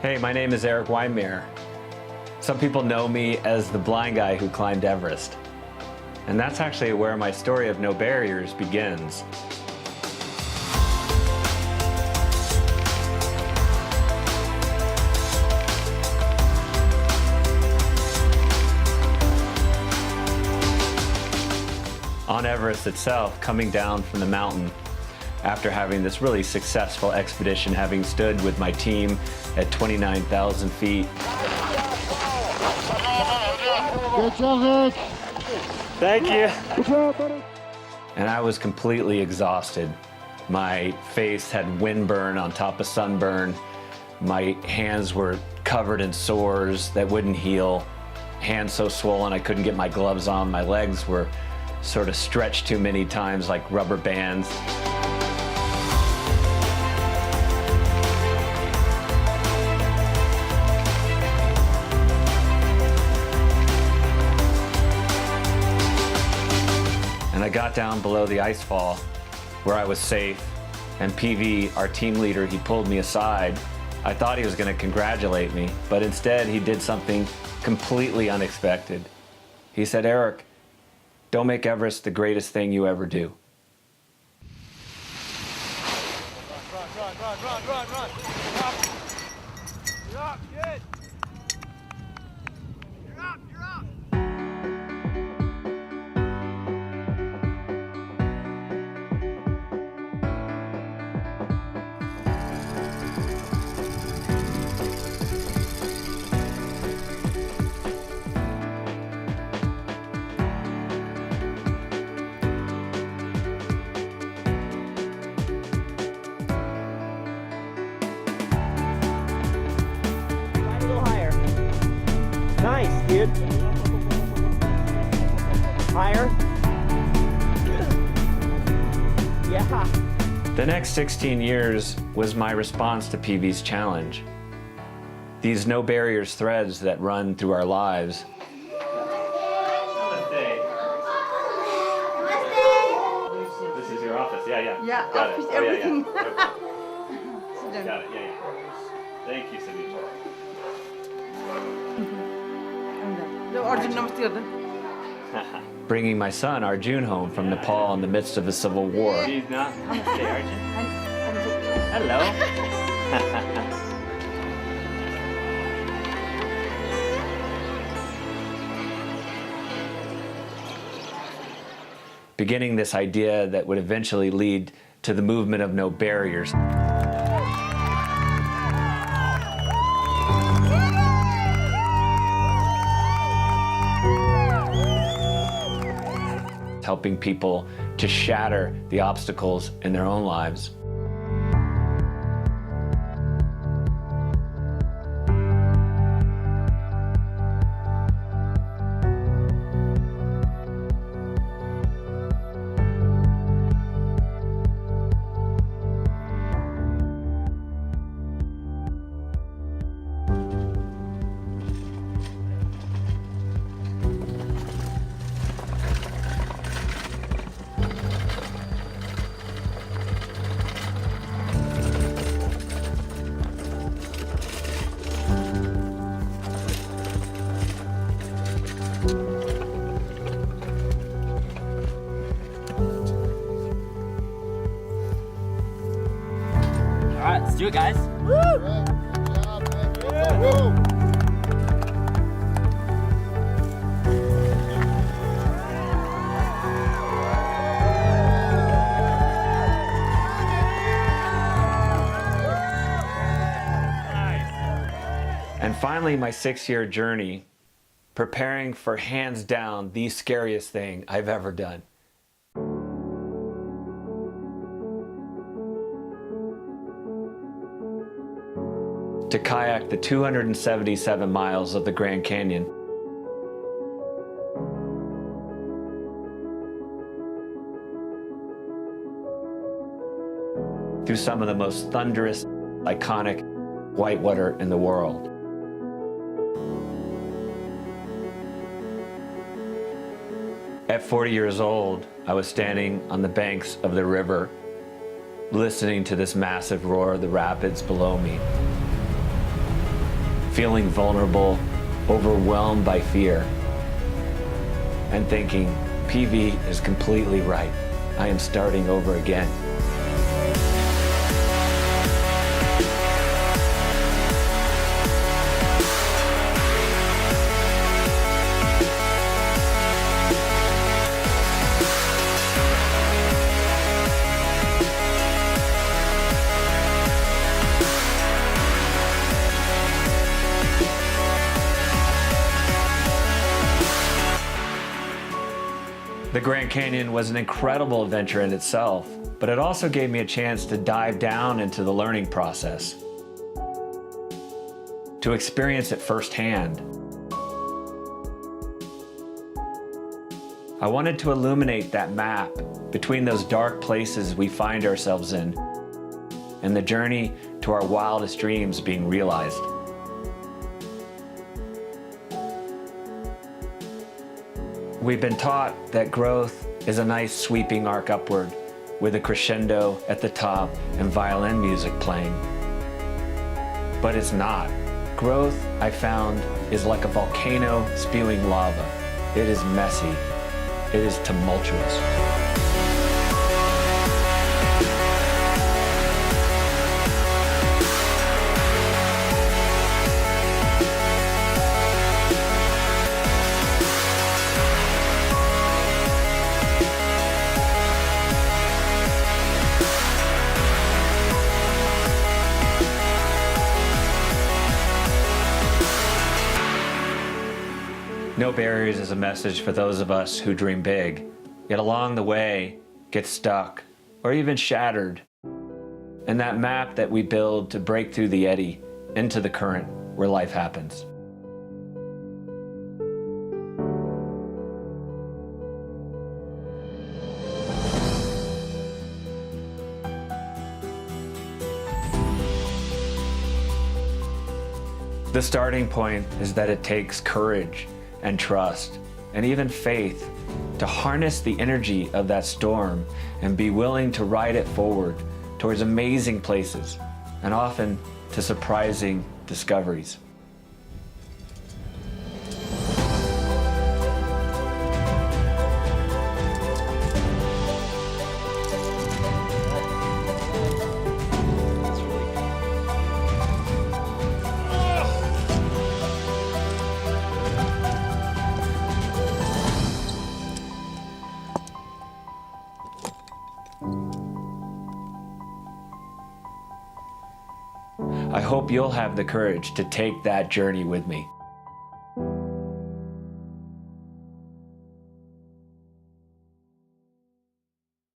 Hey, my name is Eric Weinmeier. Some people know me as the blind guy who climbed Everest. And that's actually where my story of no barriers begins. On Everest itself, coming down from the mountain, after having this really successful expedition, having stood with my team at 29,000 feet. Good job, Rick. Thank you. Good job, buddy. And I was completely exhausted. My face had windburn on top of sunburn. My hands were covered in sores that wouldn't heal. Hands so swollen I couldn't get my gloves on. My legs were sort of stretched too many times like rubber bands. And I got down below the ice fall where I was safe, and PV, our team leader, he pulled me aside. I thought he was going to congratulate me, but instead he did something completely unexpected. He said, "Eric, don't make Everest the greatest thing you ever do." Run. You're up, good. You're up. Nice, dude. Higher. Yeah. The next 16 years was my response to PV's challenge. These no barriers threads that run through our lives. This is your office, yeah. Yeah, Got office, it. everything. Oh, yeah. Got it, yeah. Thank you, Sanisha. Bringing my son Arjun home from Nepal in the midst of a civil war. He's not. Namaste, Arjun. Hello. Beginning this idea that would eventually lead to the movement of no barriers. Helping people to shatter the obstacles in their own lives. All right, let's do it, guys. Good job, man. Woo. And finally, my 6-year journey, preparing for hands down the scariest thing I've ever done. To kayak the 277 miles of the Grand Canyon. Through some of the most thunderous, iconic whitewater in the world. At 40 years old, I was standing on the banks of the river, listening to this massive roar of the rapids below me. feeling vulnerable, overwhelmed by fear, and thinking, PV is completely right. I am starting over again. The Grand Canyon was an incredible adventure in itself, but it also gave me a chance to dive down into the learning process, to experience it firsthand. I wanted to illuminate that map between those dark places we find ourselves in and the journey to our wildest dreams being realized. We've been taught that growth is a nice sweeping arc upward with a crescendo at the top and violin music playing. But it's not. Growth, I found, is like a volcano spewing lava. It is messy. It is tumultuous. No barriers is a message for those of us who dream big, yet along the way get stuck or even shattered. And that map that we build to break through the eddy into the current where life happens. The starting point is that it takes courage and trust and even faith to harness the energy of that storm and be willing to ride it forward towards amazing places and often to surprising discoveries. I hope you'll have the courage to take that journey with me.